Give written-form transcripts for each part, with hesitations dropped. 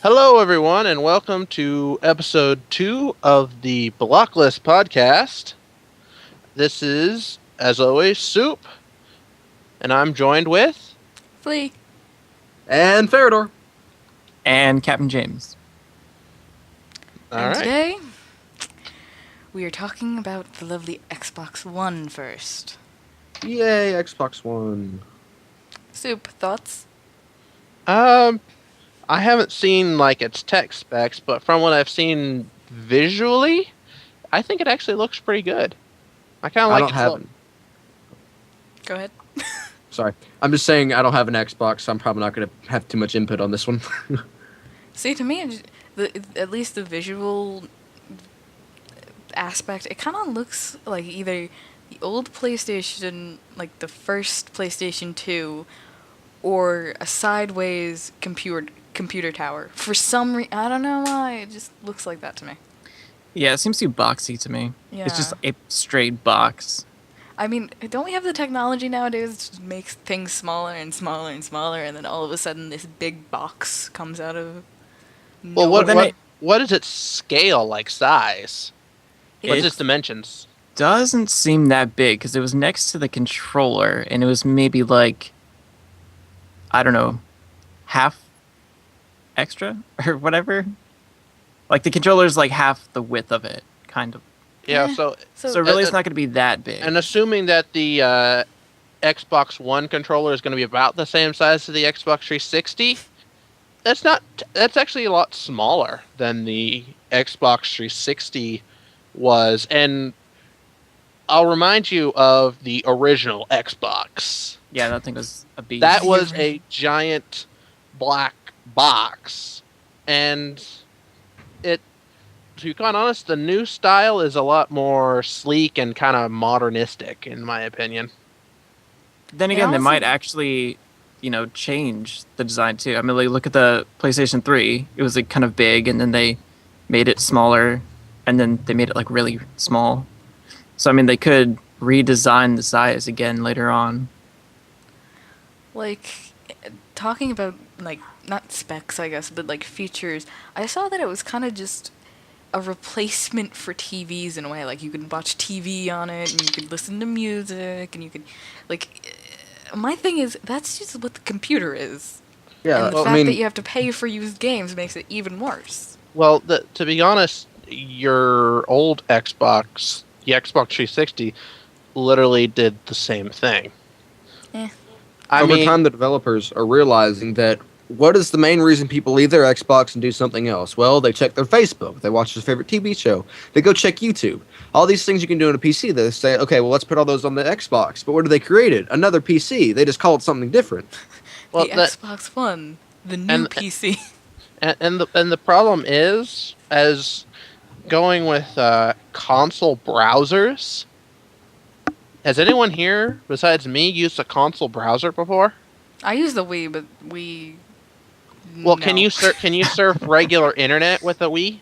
Hello, everyone, and welcome to episode 2 of the BlockList podcast. This is, as always, Soup, and I'm joined with... Flea. And Farador. And Captain James. All And right. today, we are talking about the lovely Xbox One first. Yay, Xbox One. Soup, thoughts? I haven't seen, its tech specs, but from what I've seen visually, I think it actually looks pretty good. I kind of like I don't its have look. Go ahead. Sorry. I'm just saying I don't have an Xbox, so I'm probably not going to have too much input on this one. See, to me, at least the visual aspect, it kind of looks like either the old PlayStation, like the first PlayStation 2, or a sideways computer tower. For some reason, I don't know why, it just looks like that to me. Yeah, it seems too boxy to me. Yeah. It's just a straight box. I mean, don't we have the technology nowadays to make things smaller and smaller and smaller, and then all of a sudden this big box comes out of Well, nowhere? what is its scale, size? What's its It dimensions? doesn't seem that big because it was next to the controller and it was maybe I don't know, half extra or whatever. Like the controller's like half the width of it, kind of. Yeah, Eh. so So really it's not going to be that big. and assuming that the Xbox One controller is going to be about the same size as the Xbox 360, that's actually a lot smaller than the Xbox 360 was. And I'll remind you of the original Xbox. Yeah, that thing was a beast. That was a giant black box, and to be quite honest, the new style is a lot more sleek and kind of modernistic, in my opinion. Then It again, they also- might actually, change the design too. I mean, look at the PlayStation 3. It was kind of big, and then they made it smaller, and then they made it really small. So I mean, they could redesign the size again later on. Talking about, not specs, I guess, but, features, I saw that it was kind of just a replacement for TVs in a way. Like, you could watch TV on it, and you could listen to music, and you could, my thing is, that's just what the computer is. Yeah, And the fact that you have to pay for used games makes it even worse. Well, to be honest, your old Xbox, the Xbox 360, literally did the same thing. Eh. Over time, the developers are realizing that what is the main reason people leave their Xbox and do something else? Well, they check their Facebook. They watch their favorite TV show. They go check YouTube. All these things you can do on a PC. They say, okay, well, let's put all those on the Xbox. But what do they created? Another PC. They just call it something different. Well, the Xbox One, the new PC. And the problem is, as going with console browsers, has anyone here besides me used a console browser before? I use the Wii, but Wii. Well, no. can you surf regular internet with a Wii?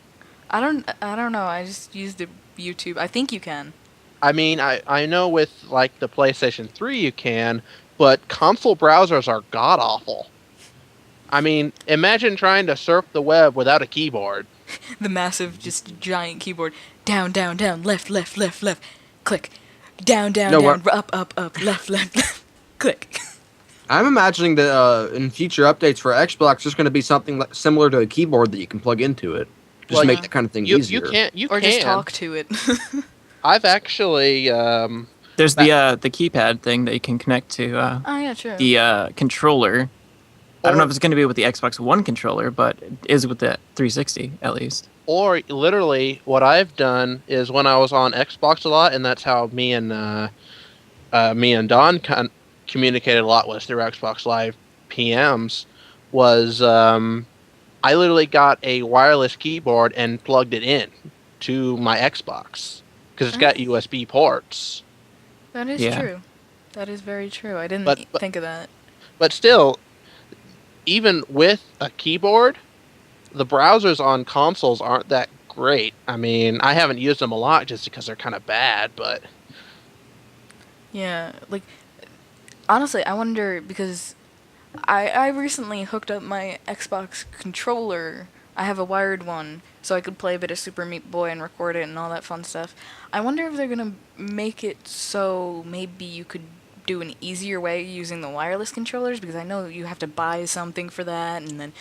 I don't know. I just used the YouTube. I think you can. I mean, I know with the PlayStation 3 you can, but console browsers are god awful. I mean, imagine trying to surf the web without a keyboard. The massive, just giant keyboard. Down, down, down. Left, left, left, left. Click. Down, down, No, down. what- Up, up, up. Left, left, left. Click. I'm imagining that in future updates for Xbox, there's going to be something similar to a keyboard that you can plug into it. Just Well, to make yeah. that kind of thing You easier. Or just talk to it. I've actually There's the keypad thing that you can connect to Oh, yeah, true. the controller. I don't know if it's going to be with the Xbox One controller, but it is with the 360 at least. or literally what I've done is when I was on Xbox a lot, and that's how me and Don communicated a lot, was through Xbox Live PMs, was I literally got a wireless keyboard and plugged it in to my Xbox because it's got USB ports. That is Yeah. true. That is very true. I didn't But- think of that. But still, even with a keyboard, the browsers on consoles aren't that great. I mean, I haven't used them a lot just because they're kind of bad, but Yeah, honestly, I wonder, because I recently hooked up my Xbox controller. I have a wired one, so I could play a bit of Super Meat Boy and record it and all that fun stuff. I wonder if they're gonna make it so maybe you could do an easier way using the wireless controllers, because I know you have to buy something for that, and then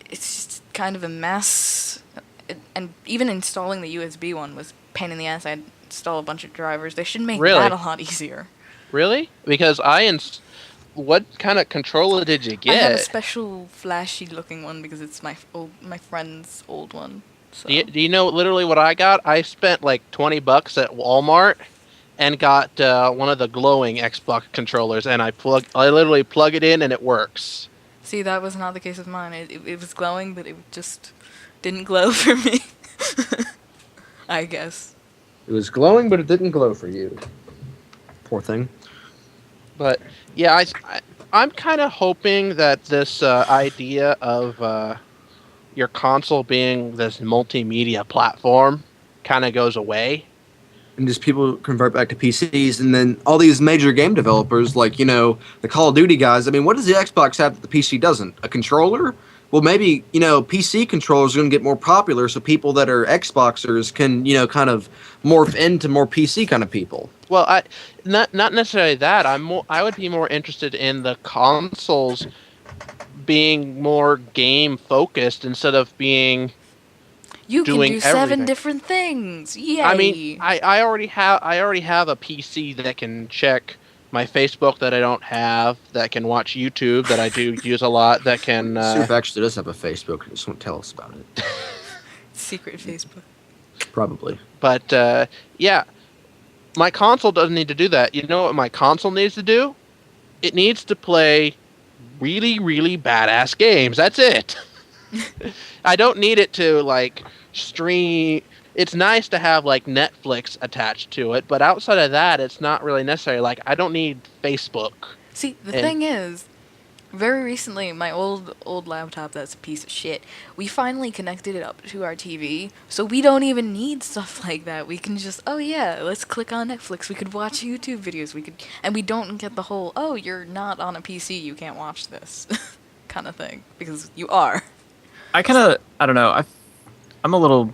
it's just kind of a mess. And even installing the USB one was a pain in the ass. I had to install a bunch of drivers. They should make Really? that a lot easier. Really? Because what kind of controller did you I have a get? special flashy looking one because it's my friend's old one. So. Do you know literally what I got? I spent like $20 at Walmart and got one of the glowing Xbox controllers, and I literally plug it in and it works. See, that was not the case with mine. It was glowing, but it just didn't glow for me. I guess. It was glowing, but it didn't glow for you. Poor thing. But yeah, I'm kind of hoping that this idea of your console being this multimedia platform kind of goes away. And just people convert back to PCs, and then all these major game developers, like, the Call of Duty guys, I mean, what does the Xbox have that the PC doesn't? A controller? Well, maybe, PC controllers are going to get more popular, so people that are Xboxers can, kind of morph into more PC kind of people. Well, not necessarily that. I would be more interested in the consoles being more game focused instead of being You can doing do 7 everything. different things. Yay! I mean, I already have a PC that can check my Facebook that I don't have, that can watch YouTube that I do use a lot, that can Soup actually does have a Facebook. Just won't tell us about it. Secret Facebook. Probably. But yeah, my console doesn't need to do that. You know what my console needs to do? It needs to play really, really badass games. That's it. I don't need it to like stream. It's nice to have like Netflix attached to it, but outside of that, it's not really necessary. Like, I don't need Facebook. See, the thing is, very recently, my old laptop that's a piece of shit, we finally connected it up to our TV, so we don't even need stuff like that. We can just, oh yeah, let's click on Netflix. We could watch YouTube videos. And we don't get the whole, oh, you're not on a PC, you can't watch this kind of thing, because you are. I don't know. I'm a little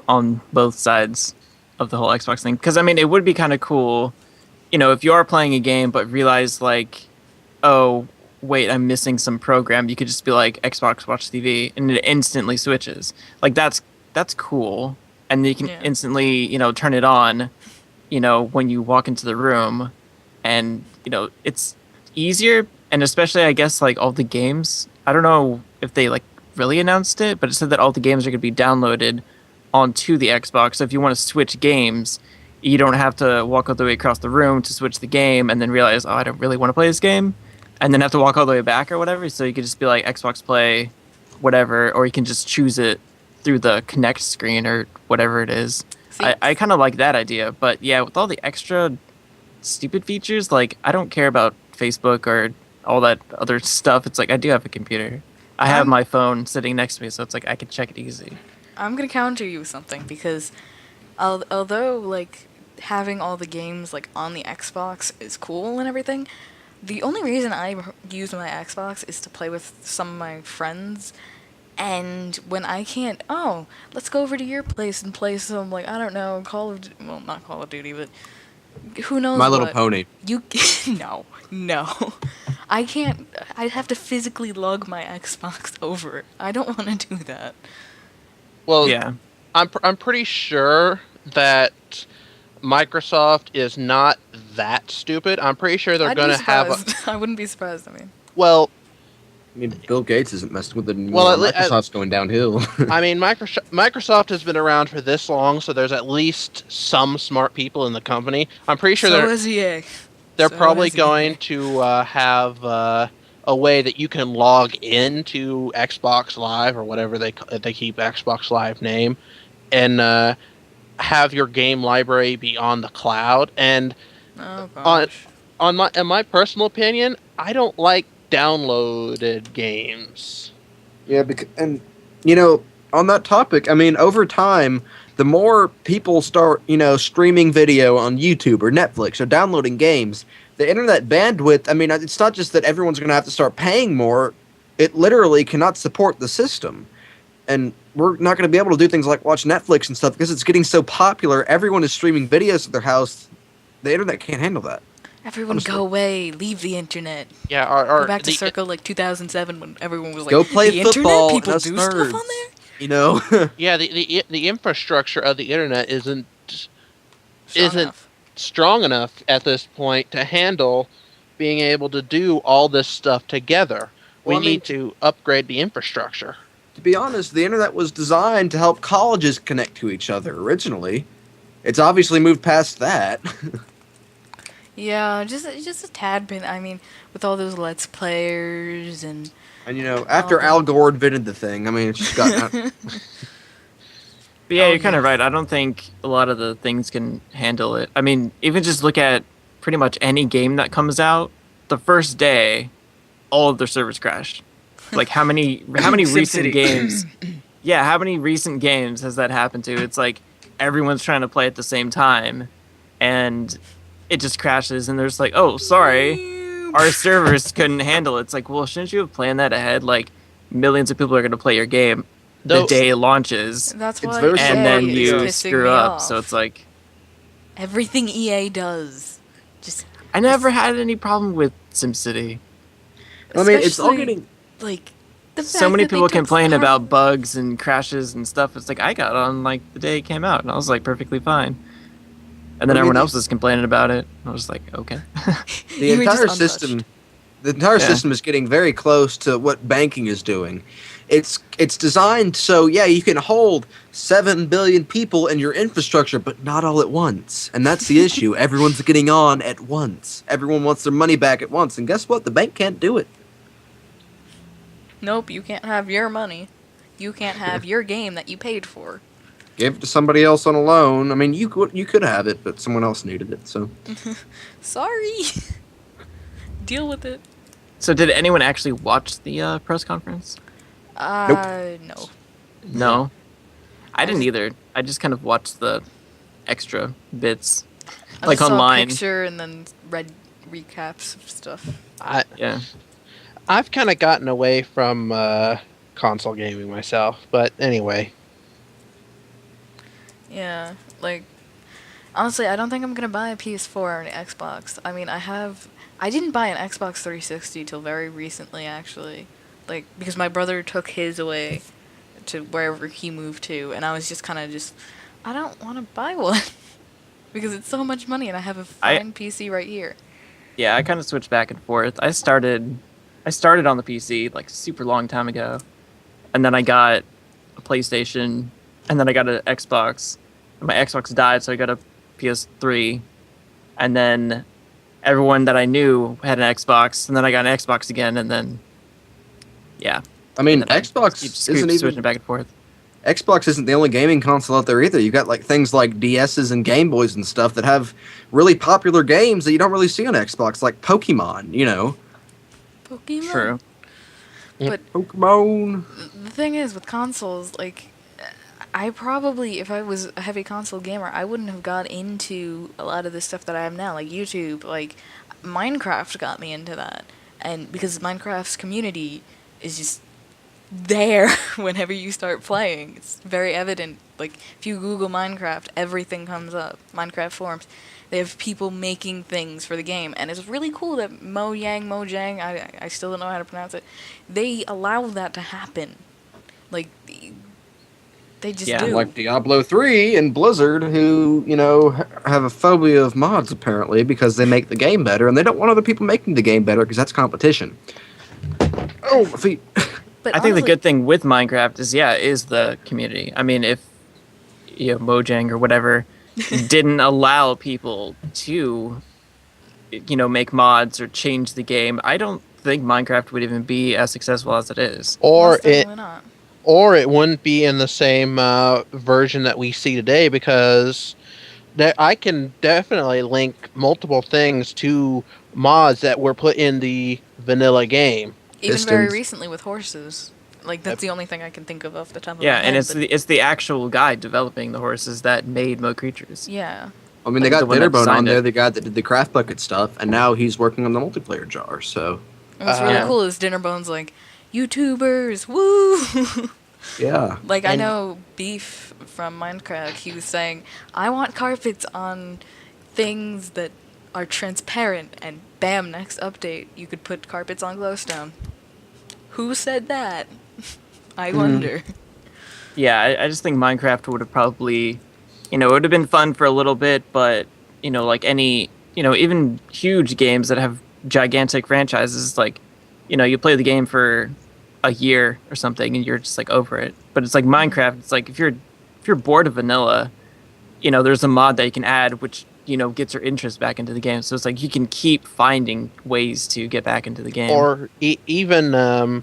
on both sides of the whole Xbox thing, because I mean, it would be kind of cool, if you are playing a game but realize like, oh wait, I'm missing some program. You could just be like Xbox Watch TV, and it instantly switches. Like that's cool, and you can instantly turn it on, when you walk into the room, and it's easier, and especially I guess like all the games. I don't know if they like really announced it, but it said that all the games are going to be downloaded onto the Xbox. So if you want to switch games, you don't have to walk all the way across the room to switch the game and then realize, oh, I don't really want to play this game, and then have to walk all the way back or whatever. So you could just be like Xbox Play, whatever, or you can just choose it through the Connect screen or whatever it is. I kind of like that idea, but yeah, with all the extra stupid features, like I don't care about Facebook or all that other stuff. It's like I do have a computer. I have my phone sitting next to me, so it's like I can check it easy. I'm gonna counter you with something, because although like having all the games like on the Xbox is cool and everything, the only reason I use my Xbox is to play with some of my friends. And when I can't, oh, let's go over to your place and play some, like, I don't know, not Call of Duty, but who knows My Little Pony. No. I can't, I'd have to physically lug my Xbox over. I don't want to do that. Well, yeah, I'm pretty sure that Microsoft is not that stupid. I'm pretty sure they're going to have I wouldn't be surprised, I mean. Well, I mean, Bill Gates isn't messing with it anymore. Well, Microsoft's going downhill. I mean, Microsoft has been around for this long, so there's at least some smart people in the company. I'm pretty sure they're probably going to have a way that you can log into Xbox Live or whatever they keep Xbox Live name, and have your game library be on the cloud. And in my personal opinion, I don't like downloaded games. Yeah, and on that topic, I mean, over time, the more people start, streaming video on YouTube or Netflix or downloading games, the internet bandwidth, I mean, it's not just that everyone's going to have to start paying more. It literally cannot support the system. And we're not going to be able to do things like watch Netflix and stuff because it's getting so popular. Everyone is streaming videos at their house. The internet can't handle that. Everyone Honestly. go away. Leave the internet. Yeah, Go back to circa like 2007 when everyone was like, Go play the football. internet? People us do nerds. stuff on there? You know? yeah, the infrastructure of the internet isn't Enough. strong enough at this point to handle being able to do all this stuff together. Well, We need to upgrade the infrastructure. To be honest, the internet was designed to help colleges connect to each other originally. It's obviously moved past that. Yeah, just a tad bit. I mean, with all those Let's Players and... And after Al Gore invented the thing, I mean, it's just got... But yeah, you're kind of right. I don't think a lot of the things can handle it. I mean, even just look at pretty much any game that comes out, the first day, all of their servers crashed. Like how many recent games? Yeah, how many recent games has that happened to? It's like everyone's trying to play at the same time, and it just crashes. And there's like, oh, sorry, our servers couldn't handle it. It's like, well, shouldn't you have planned that ahead? Like millions of people are going to play your game the day it launches, That's It's why very EA and then is you pissing screw me up. off. So it's like, Everything EA does. Just I never had any problem with SimCity. I mean, it's all especially, getting... like the So fact many that they people took complain part- about bugs and crashes and stuff. It's like I got on like the day it came out, and I was like perfectly fine. And then I mean, everyone else was complaining about it. I was like, okay. The You were just entire untouched. system... The entire Yeah. system is getting very close to what banking is doing. It's designed so, yeah, you can hold 7 billion people in your infrastructure, but not all at once. And that's the issue. Everyone's getting on at once. Everyone wants their money back at once. And guess what? The bank can't do it. Nope, you can't have your money. You can't have your game that you paid for. Give it to somebody else on a loan. I mean, you could have it, but someone else needed it. So Sorry. Deal with it. So did anyone actually watch the press conference? No. No. I didn't just- either. I just kind of watched the extra bits, I like just saw online. a picture and then read recaps of stuff. Yeah. I've kind of gotten away from console gaming myself, but anyway. Yeah, like honestly, I don't think I'm gonna buy a PS4 or an Xbox. I mean, I didn't buy an Xbox 360 till very recently, actually, like because my brother took his away to wherever he moved to, and I was just kind of I don't want to buy one because it's so much money, and I have a fine PC right here. Yeah, I kind of switched back and forth. I started on the PC like super long time ago, and then I got a PlayStation, and then I got an Xbox. And my Xbox died, so I got a PS3, and then everyone that I knew had an Xbox, and then I got an Xbox again, and then yeah. I mean, And then I Xbox keep isn't switching even back and forth. Xbox isn't the only gaming console out there either. You got like things like DSs and Game Boys and stuff that have really popular games that you don't really see on Xbox, like Pokemon. Pokemon. True. But Pokemon. the thing is, with consoles, like, I probably, if I was a heavy console gamer, I wouldn't have got into a lot of the stuff that I am now, like YouTube. Like, Minecraft got me into that. And because Minecraft's community is just there whenever you start playing. It's very evident. Like, if you Google Minecraft, everything comes up. Minecraft forums. They have people making things for the game. And it's really cool that Mojang, I still don't know how to pronounce it, they allow that to happen. Like, they just Yeah, do. Like Diablo 3 and Blizzard, who, have a phobia of mods, apparently, because they make the game better, and they don't want other people making the game better, because that's competition. Oh, my feet. But I think the honestly, good thing with Minecraft is the community. I mean, if Mojang or whatever didn't allow people to make mods or change the game, I don't think Minecraft would even be as successful as it is. Or most it definitely not. or it wouldn't be in the same version that we see today, because I can definitely link multiple things to mods that were put in the vanilla game. Even very Pistons. recently with horses. Like, that's the only thing I can think of off the top of Yeah, my head. and but it's the actual guy developing the horses that made Mo Creatures. yeah. I mean, they Like, got the one that Dinnerbone on designed there, it. the guy that did the craft bucket stuff, and now he's working on the multiplayer jar. So And what's really Yeah. cool is Dinnerbone's like, YouTubers, woo! yeah, Like, I And- know Beef from Minecraft, he was saying, I want carpets on things that are transparent, and bam, next update, you could put carpets on glowstone. Who said that? I wonder. Yeah, I just think Minecraft would have probably, it would have been fun for a little bit, but like any, even huge games that have gigantic franchises, like, you play the game for a year or something and you're just like over it. But it's like Minecraft. It's like if you're bored of vanilla, there's a mod that you can add which gets your interest back into the game. So it's like you can keep finding ways to get back into the game. Or even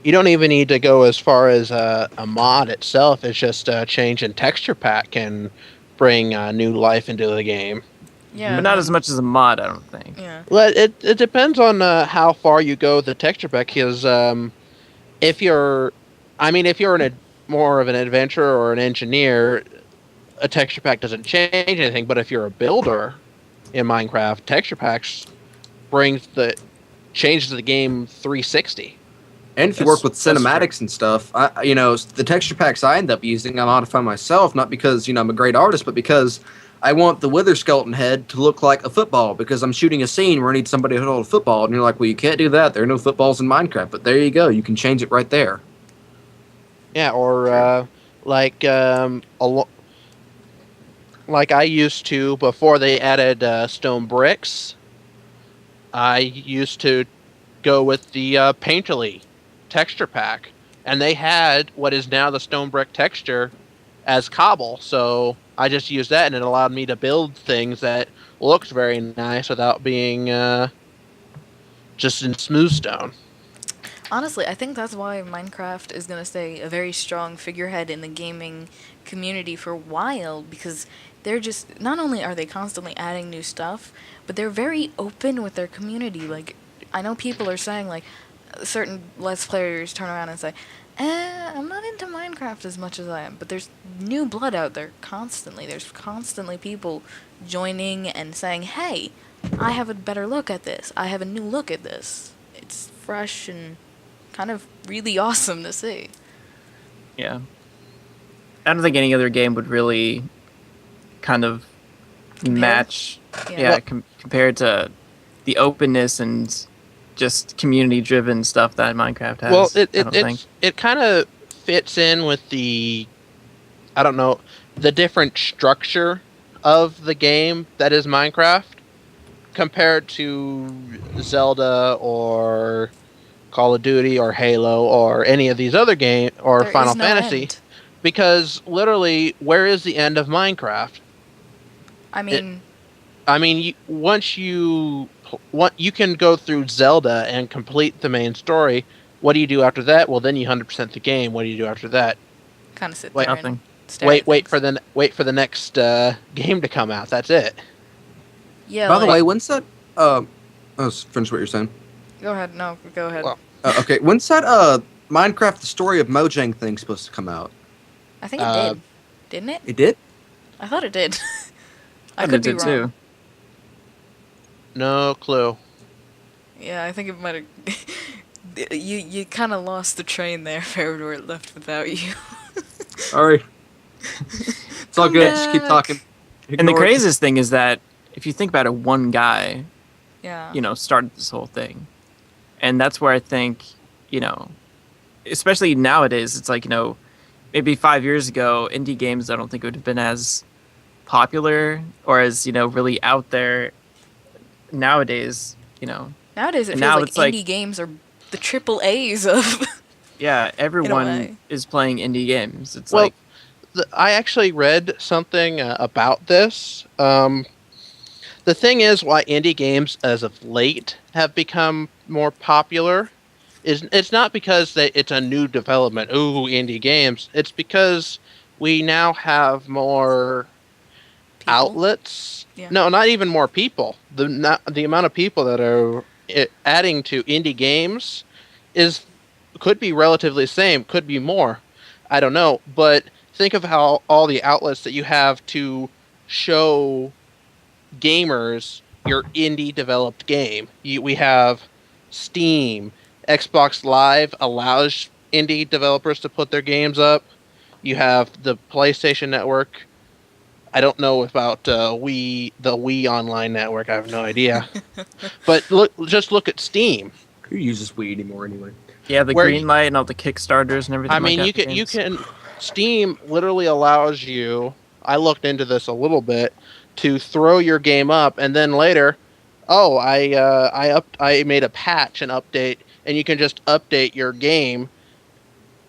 you don't even need to go as far as a mod itself. It's just a change in texture pack can bring new life into the game. Yeah. but not as much as a mod, I don't think. Yeah. Well, it depends on how far you go with the texture pack. Because if you're more of an adventurer or an engineer, a texture pack doesn't change anything. But if you're a builder in Minecraft, texture packs changes the game 360. and if you That's- work with that's cinematics and stuff, the texture packs I end up using, I modify myself, not because I'm a great artist, but because I want the Wither skeleton head to look like a football because I'm shooting a scene where I need somebody to hold a football, and you're like, well, you can't do that. There are no footballs in Minecraft, but there you go. You can change it right there. Yeah, or like like I used to before they added stone bricks. I used to go with the Painterly texture pack, and they had what is now the stone brick texture as cobble. So I just used that, and it allowed me to build things that looked very nice without being just in smooth stone. Honestly, I think that's why Minecraft is going to stay a very strong figurehead in the gaming community for a while, because they're just, not only are they constantly adding new stuff, but they're very open with their community. Like, I know people are saying, like, certain Let's Players turn around and say, I'm not into Minecraft as much as I am, but there's new blood out there constantly. There's constantly people joining and saying, hey, I have a better look at this. I have a new look at this. It's fresh and kind of really awesome to see. Yeah. I don't think any other game would really kind of match, Yeah. compared to the openness and just community-driven stuff that Minecraft has. Well, I don't think. it kind of fits in with the, I don't know, the different structure of the game that is Minecraft compared to Zelda or Call of Duty or Halo or any of these other games or There Final is no Fantasy. end. Because literally, where is the end of Minecraft? I mean, Once you can go through Zelda and complete the main story. What do you do after that? Well, then you 100% the game. What do you do after that? kind of sit Wait, there nothing. and stare at Wait things. for the next game to come out. That's it. Yeah. By the like- way, when's that? Finish what you're saying. Go ahead. No, go ahead. Well, Okay, when's that? Minecraft: The Story of Mojang thing supposed to come out? I think it did. Didn't it? It did. I thought it did. I And could it be did wrong. too. No clue. Yeah, I think it might have. You kind of lost the train there, Fairwood, where it left without you. Sorry. It's all Come good. Just keep back. talking. And the Ignore it. craziest thing is that if you think about it, one guy, Yeah. started this whole thing. And that's where I think, especially nowadays, it's like, maybe 5 years ago, indie games, I don't think would have been as popular or as, really out there. Nowadays, Nowadays, it And feels now like it's like- indie games are the triple A's of. yeah, way. everyone is playing indie games. It's Well, like, I actually read something about this. The thing is, why indie games as of late have become more popular is it's not because it's a new development. Ooh, indie games. It's because we now have more People? outlets. Yeah. No, not even more people. The amount of people that are adding to indie games could be relatively the same, could be more. I don't know, but think of how all the outlets that you have to show gamers your indie developed game. We have Steam. Xbox Live allows indie developers to put their games up. You have the PlayStation Network. I don't know about the Wii Online Network. I have no idea. But just look at Steam. Who uses Wii anymore anyway? Yeah, the Where green light and all the Kickstarters and everything. I mean, like that you can. Steam literally allows you. I looked into this a little bit to throw your game up, and then later, oh, I made a patch and update, and you can just update your game,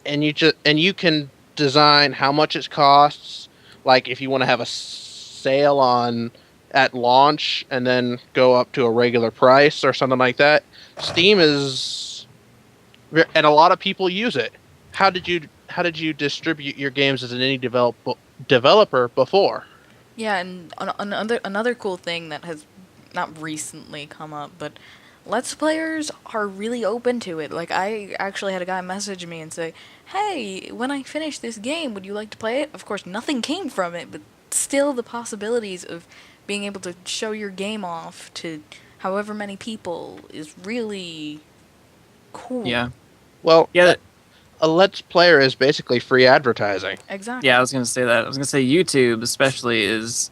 and you can design how much it costs. Like if you want to have a sale on at launch, and then go up to a regular price or something like that. Steam is, and a lot of people use it. How did you distribute your games as an indie developer before? Yeah, and another cool thing that has not recently come up, but Let's Players are really open to it. Like, I actually had a guy message me and say, hey, when I finish this game, would you like to play it? Of course, nothing came from it, but still the possibilities of being able to show your game off to however many people is really cool. Yeah. Well, Yeah. a Let's Player is basically free advertising. Exactly. Yeah, I was gonna say that. I was gonna say YouTube especially is,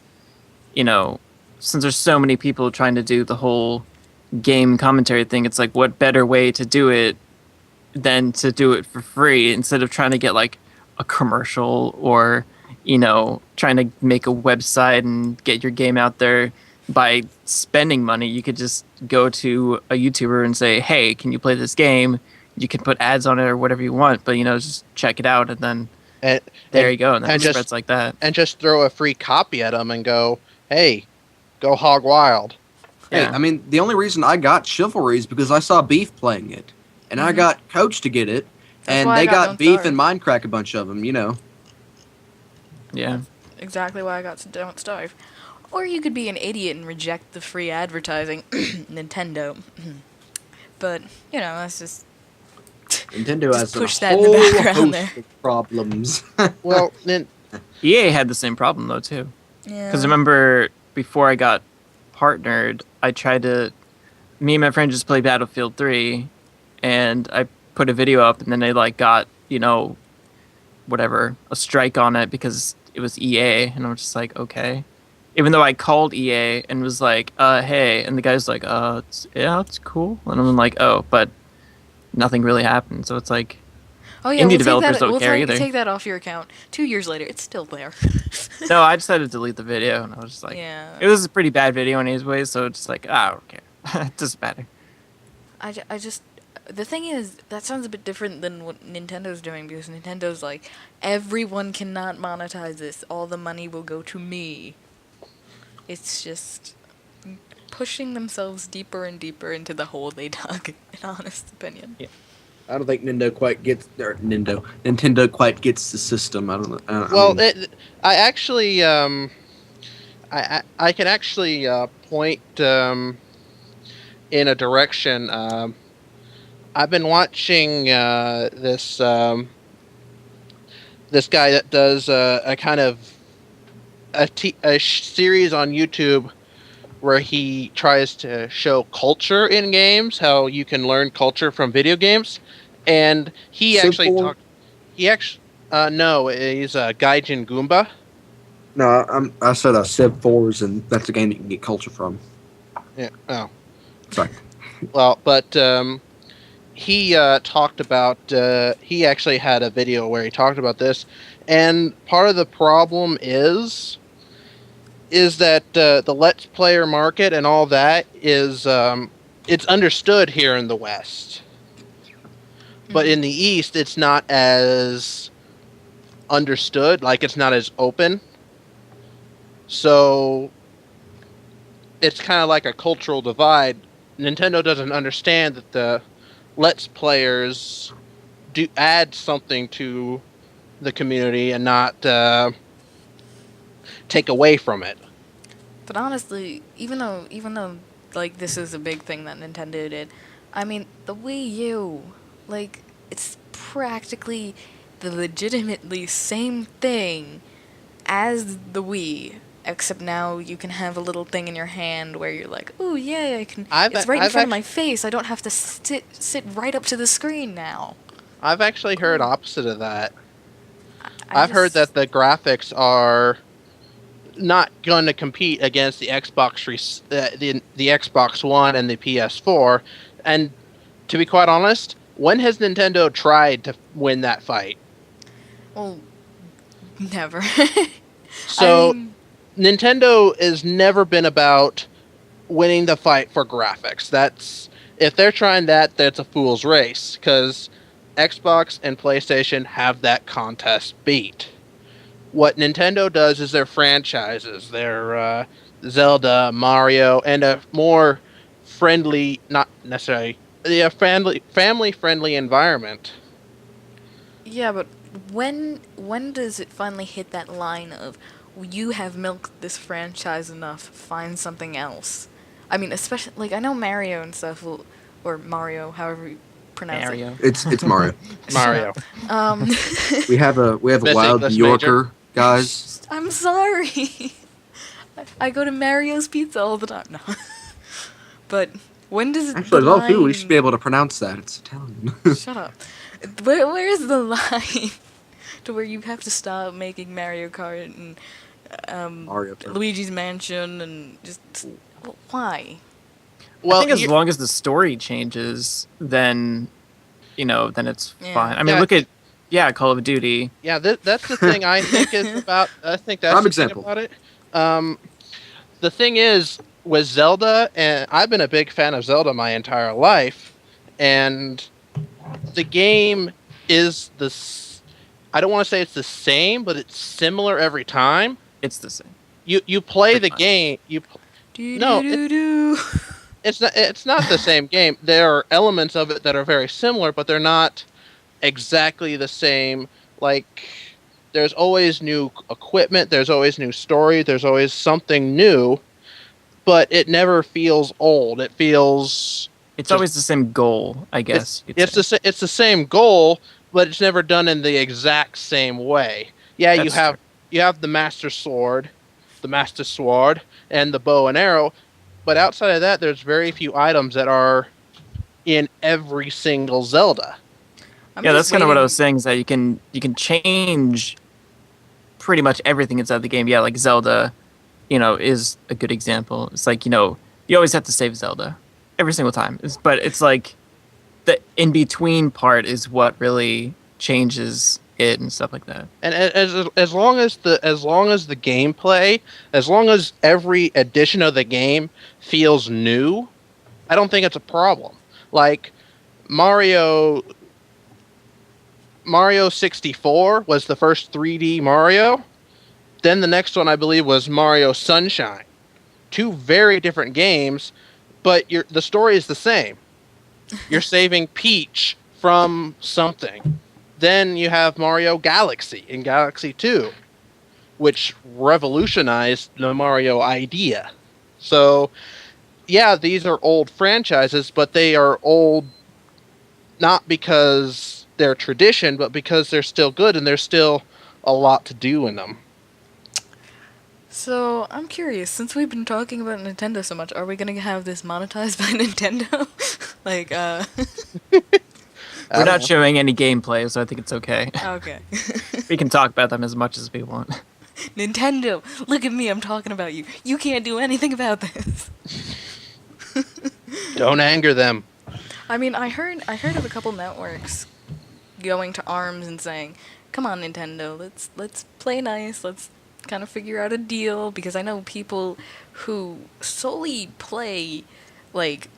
since there's so many people trying to do the whole game commentary thing, it's like what better way to do it than to do it for free instead of trying to get like a commercial or trying to make a website and get your game out there by spending money. You could just go to a YouTuber and say, hey, can you play this game? You can put ads on it or whatever you want, but just check it out, and then there you go, and then it spreads like that. And just throw a free copy at them and go, hey, go hog wild. Hey, I mean, the only reason I got Chivalry is because I saw Beef playing it, and I got Coach to get it, and they got Beef and Minecraft, a bunch of them, Yeah. Exactly why I got Don't Starve. Or you could be an idiot and reject the free advertising, Nintendo. But, that's just... Nintendo Just has push a that in the whole background host there. of problems. Well, then EA had the same problem though too. Yeah. Because remember, before I got partnered, I tried to. Me and my friend just played Battlefield 3, and I put a video up, and then they got whatever, a strike on it because it was EA, and I was just like, okay. Even though I called EA and was like, hey, and the guy's like, it's cool, and I'm like, oh, but nothing really happened. So it's like, Oh yeah, indie developers don't care we'll either. take that off your account. 2 years later, it's still there. no, I just had to delete the video, and I was just like, Yeah. it was a pretty bad video anyways, so it's just like, I don't care. It doesn't matter. I just the thing is that sounds a bit different than what Nintendo's doing, because Nintendo's like, everyone cannot monetize this. All the money will go to me. It's just pushing themselves deeper and deeper into the hole they dug. In honest opinion. Yeah. I don't think Nintendo quite gets the system. I don't know. well, I actually, I can actually point in a direction. I've been watching this this guy that does a kind of a series on YouTube where he tries to show culture in games, how you can learn culture from video games, and he actually talked. He actually no, he's Gaijin Goomba. No, I said Civ 4s, and that's a game you can get culture from. Yeah. Oh. Sorry. Well, but he talked about. He actually had a video where he talked about this, and part of the problem is that the Let's Player market and all that is it's understood here in the West, but in the East it's not as understood. Like, it's not as open. So it's kind of like a cultural divide. Nintendo doesn't understand that the Let's Players do add something to the community and not take away from it. But honestly, even though like this is a big thing that Nintendo did, I mean, the Wii U, like, it's practically the legitimately same thing as the Wii, except now you can have a little thing in your hand where you're like, oh yeah, I can. I've- It's right in I've front of my actu- face. I don't have to sit right up to the screen now. I've actually heard opposite of that. I I've heard just- that the graphics are not going to compete against the the Xbox One and the PS4. And to be quite honest, when has Nintendo tried to win that fight? Well, never. So I mean, Nintendo has never been about winning the fight for graphics. That's if they're trying that, that's a fool's race because Xbox and PlayStation have that contest beat. What Nintendo does is their franchises, their Zelda, Mario, and a more friendly, not necessarily, a family friendly environment. yeah, but when does it finally hit that line of you have milked this franchise enough, find something else? I mean, especially like I know Mario and stuff will, or Mario, however you pronounce Mario. It's Mario. it. Mario. We have a Miss wild English New major. Yorker, guys. I'm sorry. I go to Mario's Pizza all the time. No. But when does it Actually, the as well too. We line- should be able to pronounce that. It's Italian. Shut up. Where's the line to where you have to stop making Mario Kart and Mario Kart. Luigi's Mansion and just why? Well, I think as you- long as the story changes, then then it's Yeah. fine. I mean, Yeah. look at Call of Duty. yeah, that's the thing I think is about. I think that's Prime the thing example. about it. The thing is with Zelda, and I've been a big fan of Zelda my entire life, and the game is I don't want to say it's the same, but it's similar every time. It's the same. You play Pretty the much. game. No, Do. It's not the same game. There are elements of it that are very similar, but they're not exactly the same. Like there's always new equipment, there's always new story, there's always something new, but it never feels old. It feels It's Just- always the same goal, I guess. you'd say. it's the same goal, but it's never done in the exact same way. Yeah, That's you have the Master Sword, and the bow and arrow, but outside of that, there's very few items that are in every single Zelda. I'm Yeah, just that's kind of what I waiting- was saying. Is that you can change pretty much everything inside the game. Yeah, like Zelda, is a good example. It's like you always have to save Zelda every single time. But it's like the in between part is what really changes it and stuff like that. And as long as the gameplay, as long as every edition of the game feels new, I don't think it's a problem. Like Mario 64 was the first 3D Mario. Then the next one I believe was Mario Sunshine. Two very different games, but the story is the same. You're saving Peach from something. Then you have Mario Galaxy in Galaxy 2, which revolutionized the Mario idea. So, yeah, these are old franchises, but they are old not because they're tradition, but because they're still good and there's still a lot to do in them. So I'm curious. Since we've been talking about Nintendo so much, are we gonna have this monetized by Nintendo? like, We're not showing any gameplay, so I think it's okay. okay. We can talk about them as much as we want. Nintendo, look at me. I'm talking about you. You can't do anything about this. Don't anger them. I mean, I heard of a couple networks going to arms and saying, "Come on, Nintendo, let's play nice. Let's kind of figure out a deal." Because I know people who solely play like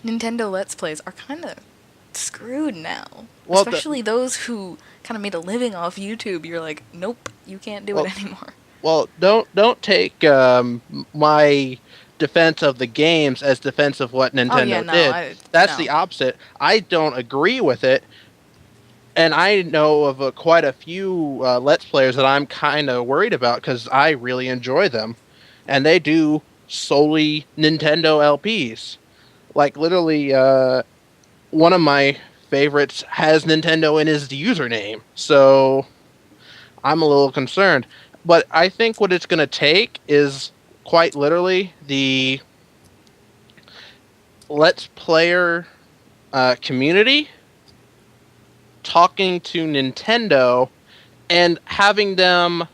Nintendo Let's Plays are kind of screwed now. Well, Especially those who kind of made a living off YouTube. You're like, nope, you can't do Well, it anymore. Well, don't take my defense of the games as defense of what Nintendo yeah, no, did. That's no. the opposite. I don't agree with it, and I know of quite a few Let's Players that I'm kind of worried about because I really enjoy them, and they do solely Nintendo LPs. Like literally, one of my favorites has Nintendo in his username, so I'm a little concerned. But I think what it's going to take is quite literally the Let's Player community talking to Nintendo and having them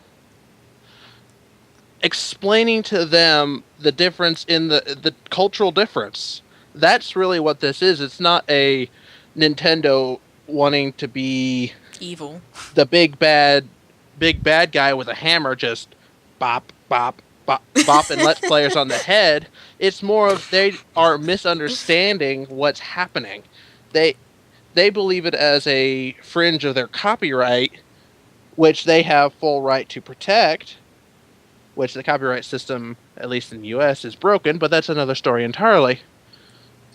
explaining to them the difference in the cultural difference. That's really what this is. It's not a Nintendo wanting to be Evil. the big bad guy with a hammer just bop bop bop bopping Let's Players on the head. It's more of they are misunderstanding what's happening. They they believe it as a fringe of their copyright, which they have full right to protect, which the copyright system, at least in the US, is broken, but that's another story entirely.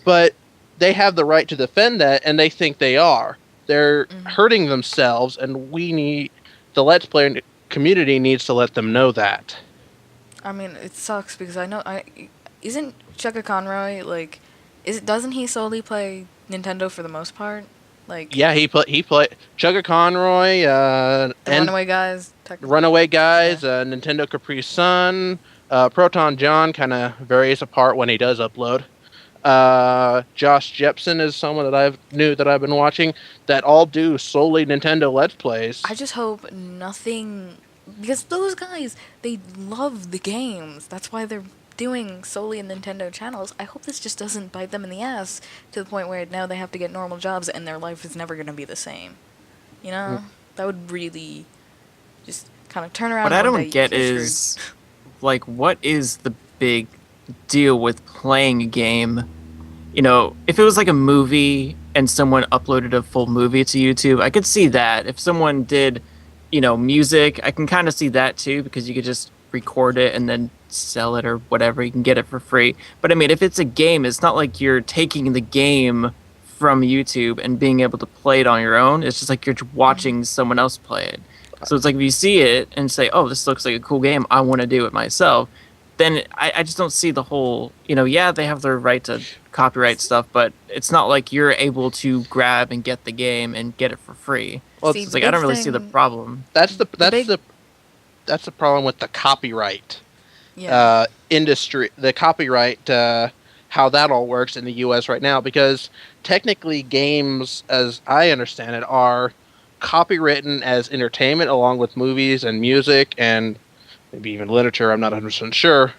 But they have the right to defend that, and they think they are. They're hurting themselves, and the Let's Play community needs to let them know that. I mean, it sucks because isn't Chugga Conroy like, doesn't he solely play Nintendo for the most part? Like, Yeah, he played Chugga Conroy, the and Runaway Guys. Runaway Guys, Nintendo Capri Sun, Proton John kind of varies apart when he does upload. Josh Jepson is someone that I've been watching that all do solely Nintendo Let's Plays. I just hope nothing, because those guys, they love the games. That's why they're doing solely Nintendo channels. I hope this just doesn't bite them in the ass to the point where now they have to get normal jobs and their life is never going to be the same. You know? That would really just kind of turn around. What I one don't day, get you're is, screwed. like, what is the big deal with playing a game? You know, if it was like a movie and someone uploaded a full movie to YouTube, I could see that. If someone did, you know, music, I can kind of see that too, because you could just record it and then sell it or whatever. You can get it for free. But I mean, if it's a game, it's not like you're taking the game from YouTube and being able to play it on your own. It's just like you're watching someone else play it. So it's like if you see it and say, oh, this looks like a cool game, I want to do it myself, then I just don't see the whole, you know, yeah, they have their right to copyright stuff, but it's not like you're able to grab and get the game and get it for free. Well, See, It's like I don't really see the problem. That's the problem with the copyright Yeah. industry, the copyright, how that all works in the U.S. right now, because technically games, as I understand it, are copywritten as entertainment along with movies and music and maybe even literature. I'm not 100% sure.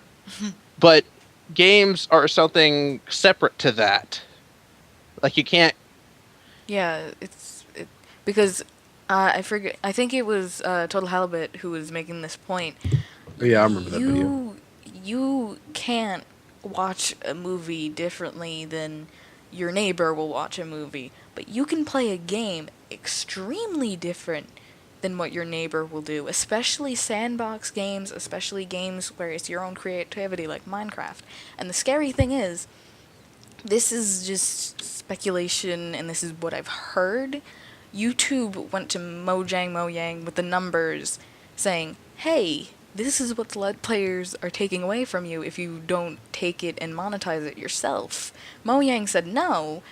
But games are something separate to that. Like, you can't... Yeah, because I forget. I think it was Total Halibut who was making this point. Yeah, I remember that video. You can't watch a movie differently than your neighbor will watch a movie, but you can play a game extremely different than what your neighbor will do, especially sandbox games, especially games where it's your own creativity like Minecraft. And the scary thing is, this is just speculation and this is what I've heard. YouTube went to Mojang with the numbers saying, hey, this is what the Let's Players are taking away from you if you don't take it and monetize it yourself. Mojang said no,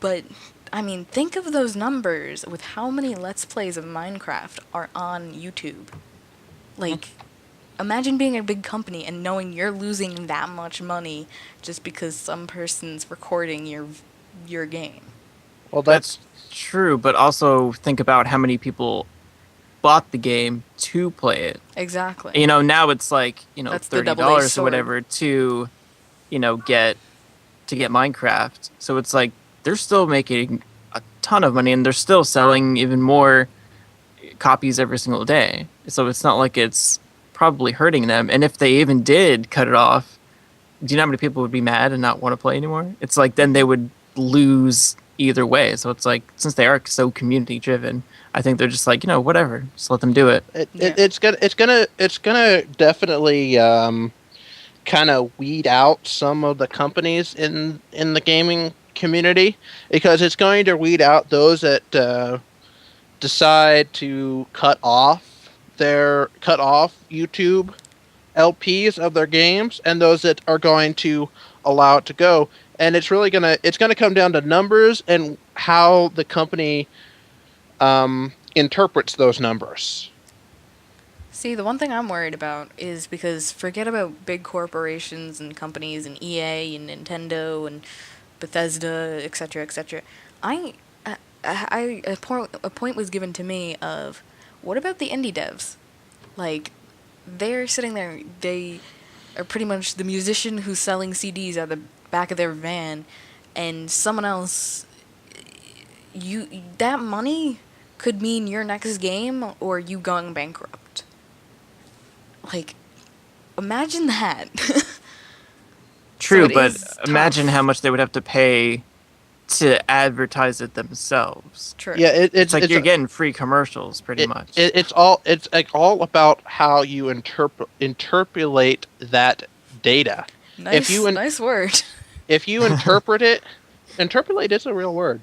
but I mean, think of those numbers with how many Let's Plays of Minecraft are on YouTube. Like, imagine being a big company and knowing you're losing that much money just because some person's recording your game. Well, That's true, but also think about how many people bought the game to play it. Exactly. You know, now it's like, you know, That's the $30 double-edged or sword. whatever to, you know, get Minecraft. So it's like they're still making a ton of money and they're still selling even more copies every single day. So it's not like it's probably hurting them. And if they even did cut it off, do you know how many people would be mad and not want to play anymore? It's like then they would lose either way. So it's like, since they are so community driven, I think they're just like, you know, whatever, just let them do it. It's gonna definitely kind of weed out some of the companies in the gaming community, because it's going to weed out those that decide to cut off YouTube LPs of their games, and those that are going to allow it to go. And it's gonna come down to numbers and how the company interprets those numbers. See, the one thing I'm worried about is because forget about big corporations and companies and EA and Nintendo and Bethesda, etc., etc. I, a point was given to me of, what about the indie devs? Like, they're sitting there, they are pretty much the musician who's selling CDs out the back of their van, and someone else, that money could mean your next game or you going bankrupt. Like, imagine that. True, it but is imagine tough. how much they would have to pay to advertise it themselves. True. Yeah, It's like you're getting free commercials, pretty much. it's like all about how you interpolate that data. Nice, nice word. If you interpret it, interpolate is a real word.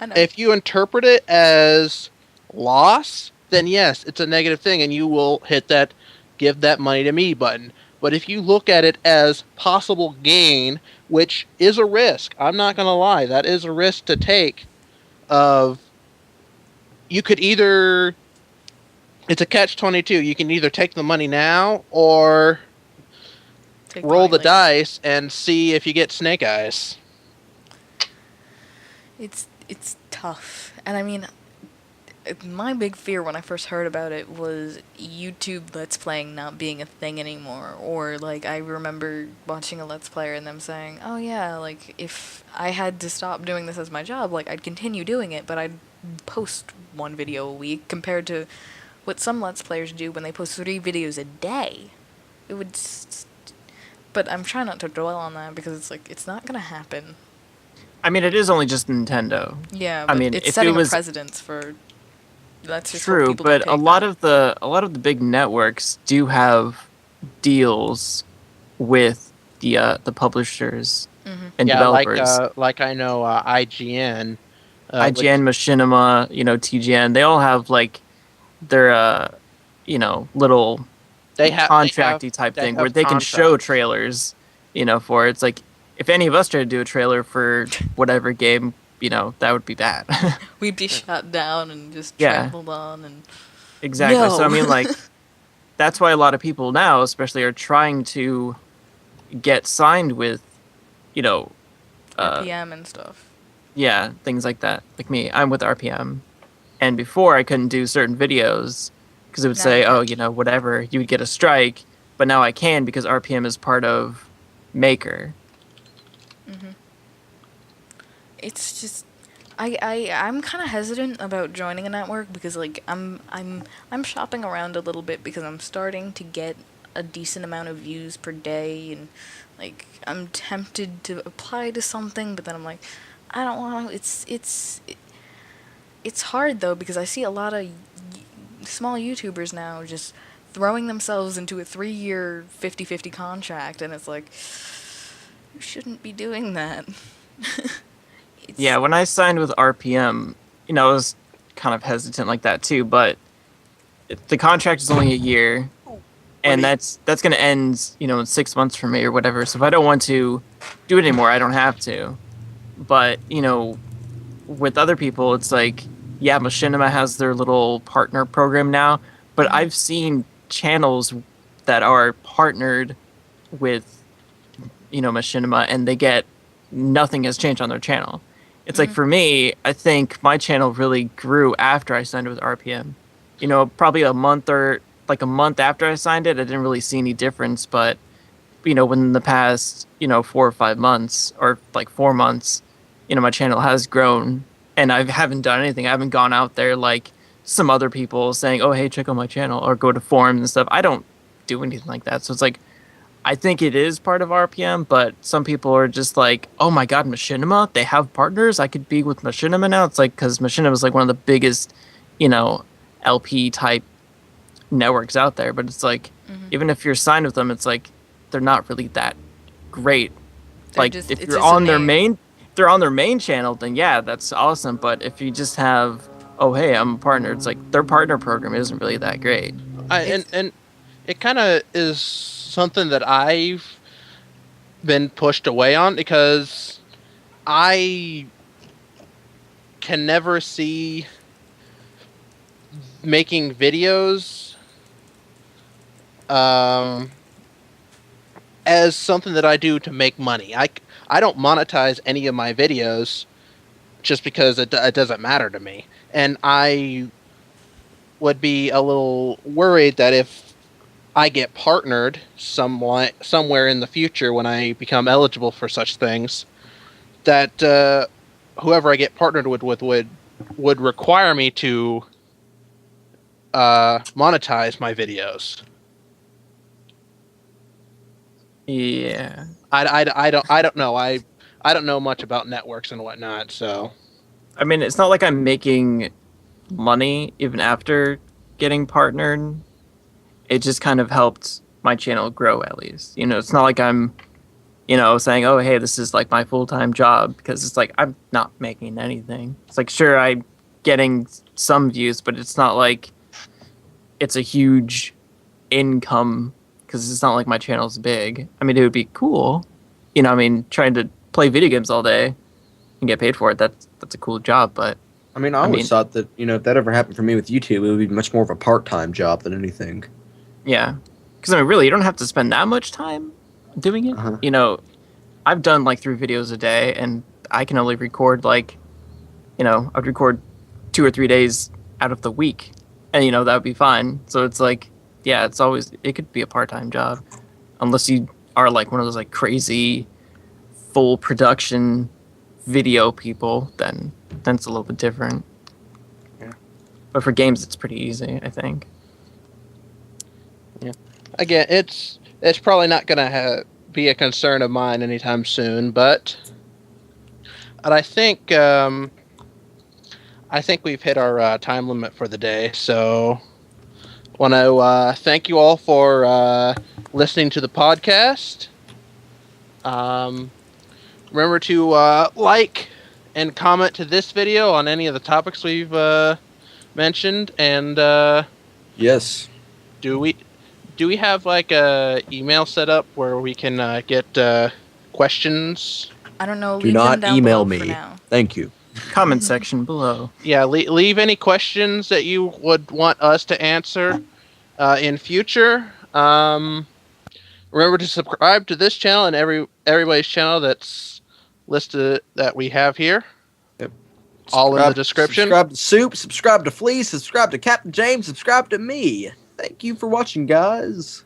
I know. If you interpret it as loss, then yes, it's a negative thing, and you will hit that give that money to me button. But if you look at it as possible gain, which is a risk, I'm not going to lie, that is a risk to take. Of you could either, it's a catch-22. You can either take the money now or Take roll money the later. dice and see if you get snake eyes. It's tough. And I mean, my big fear when I first heard about it was YouTube Let's Playing not being a thing anymore. Or, like, I remember watching a Let's Player and them saying, oh yeah, like, if I had to stop doing this as my job, like, I'd continue doing it, but I'd post one video a week compared to what some Let's Players do when they post 3 videos a day. It would... But I'm trying not to dwell on that because it's like, it's not gonna happen. I mean, it is only just Nintendo. Yeah, I but mean, it's if setting it was a precedence for... That's just what true, people but don't take that. a lot of the big networks do have deals with the publishers and Yeah, developers. like I know IGN, IGN, Machinima, TGN, they all have like their little they contracty type thing where have they can show contracts. trailers, for it's like if any of us tried to do a trailer for whatever game, that would be bad. We'd be shut down and just Yeah. trampled on and... Exactly. No. So I mean, like, that's why a lot of people now, especially, are trying to get signed with, RPM and stuff. yeah, things like that. Like me, I'm with RPM, and before I couldn't do certain videos because it would Now say, you oh, whatever, you would get a strike. But now I can because RPM is part of Maker. It's just... I'm kind of hesitant about joining a network because, like, I'm shopping around a little bit because I'm starting to get a decent amount of views per day, and, like, I'm tempted to apply to something, but then I'm like, I don't want to... It's hard, though, because I see a lot of small YouTubers now just throwing themselves into a 3-year 50-50 contract, and it's like, you shouldn't be doing that. Yeah, when I signed with RPM, I was kind of hesitant like that too, but the contract is only a year, and that's going to end, in 6 months for me or whatever. So if I don't want to do it anymore, I don't have to. But, with other people, it's like, yeah, Machinima has their little partner program now, but I've seen channels that are partnered with, Machinima, and they get nothing has changed on their channel. It's like, for me, I think my channel really grew after I signed with RPM. Probably a month after I signed it, I didn't really see any difference. But, within the past, 4 or 5 months or like 4 months, my channel has grown, and I haven't done anything. I haven't gone out there like some other people saying, oh, hey, check out my channel, or go to forums and stuff. I don't do anything like that. So it's like, I think it is part of RPM, but some people are just like, oh my god, Machinima, they have partners? I could be with Machinima now? It's like, because Machinima is like one of the biggest, LP type networks out there. But it's like, even if you're signed with them, it's like, they're not really that great. If you're on their main, if they're on their main channel, then yeah, that's awesome. But if you just have, oh hey, I'm a partner, it's like their partner program isn't really that great. And it kind of is something that I've been pushed away on because I can never see making videos um, as something that I do to make money. I don't monetize any of my videos just because it doesn't matter to me. And I would be a little worried that if I get partnered somewhere in the future when I become eligible for such things, that whoever I get partnered with would require me to monetize my videos. Yeah. I don't know. I don't know much about networks and whatnot. So I mean, it's not like I'm making money even after getting partnered. It just kind of helped my channel grow at least. You know, it's not like I'm, saying, oh, hey, this is like my full-time job, because it's like I'm not making anything. It's like, sure, I'm getting some views, but it's not like it's a huge income, because it's not like my channel's big. I mean, it would be cool. Trying to play video games all day and get paid for it, that's a cool job, but I mean, I always thought that, if that ever happened for me with YouTube, it would be much more of a part-time job than anything. yeah. Because, really, you don't have to spend that much time doing it. Uh-huh. I've done, like, 3 videos a day, and I can only record, like, I'd record 2 or 3 days out of the week, and, that would be fine. So it's like, yeah, it could be a part-time job. Unless you are, like, one of those, like, crazy full production video people, then it's a little bit different. Yeah. But for games, it's pretty easy, I think. yeah, again, it's probably not gonna be a concern of mine anytime soon. But I think we've hit our time limit for the day. So want to thank you all for listening to the podcast. Remember to like and comment to this video on any of the topics we've mentioned. And Yes. do we have like a email set up where we can get questions? I don't know. Do Leave them not down email below for me. now. Thank you. Comment section below. Yeah, leave any questions that you would want us to answer in future. Remember to subscribe to this channel and everybody's channel that's listed that we have here. Yep. All in the description. Subscribe to Soup, subscribe to Flea, subscribe to Captain James, subscribe to me. Thank you for watching, guys.